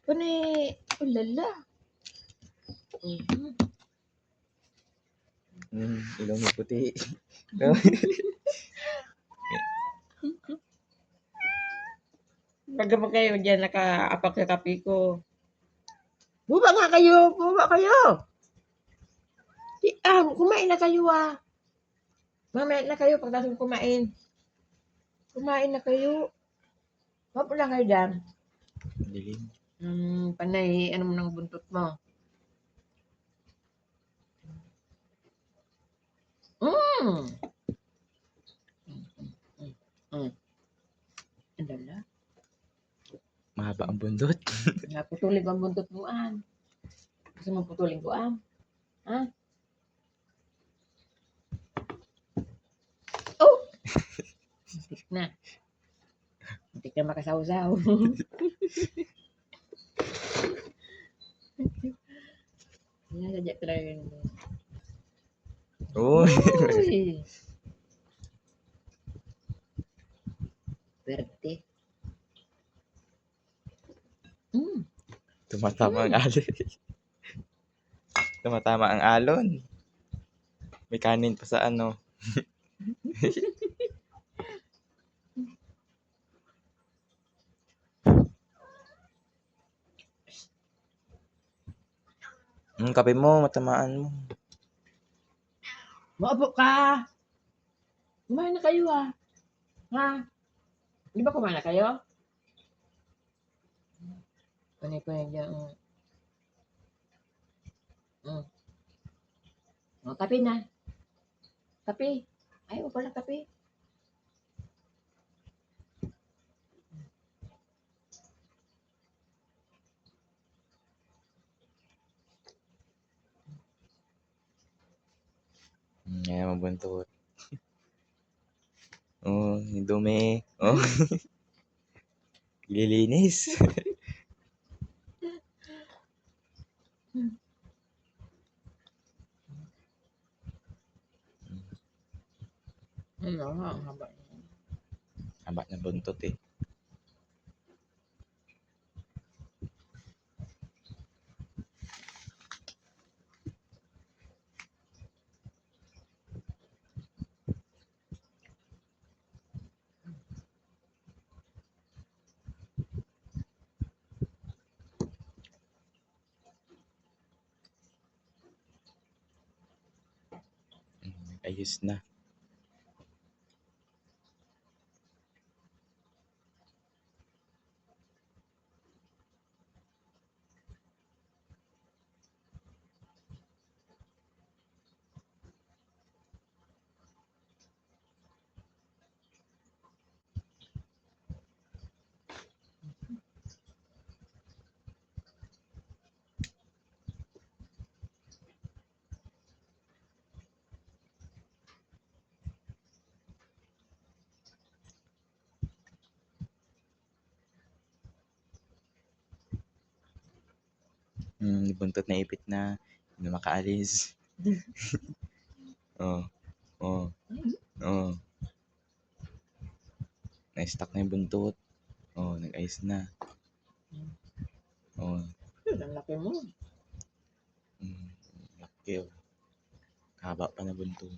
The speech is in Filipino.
Panay, ulala. Ilong ni puti. Baga ba kayo dyan nakaapak sa kape ko? Buba nga kayo! Buba kayo! Kumain na kayo Mamaya na kayo pagkatapos kumain. Kumain na kayo. Wapo lang kayo dyan. Dilim. Panay, ano mo ng buntot mo? Ang dala. Mahaba ang bundot. Naputulin ko ang buntot mo, Gusto mo putulin ko, Ha? Oh! Muntik na. Muntik na makasaw-saw. Sadya talaga yun. Uy! Pwerte. Tumatama ang alon. Tumatama ang alon. May kanin pa sa ano. Kape mo, matamaan mo. Maupo ka! Kumain na kayo, Ha? Di ba kumain na kayo? Panay ko yan dyan. Kape na. Kape. Ayaw pala kape. Ngayon mabuntot. Yung dumi. Lilinis. Ang haba. Haba na buntot eh. Ayos na. Buntot na ipit na. Hindi na makaalis. Na-stuck na yung buntot. Nag-ayos na. Ang laki mo. Laki Haba pa na buntot.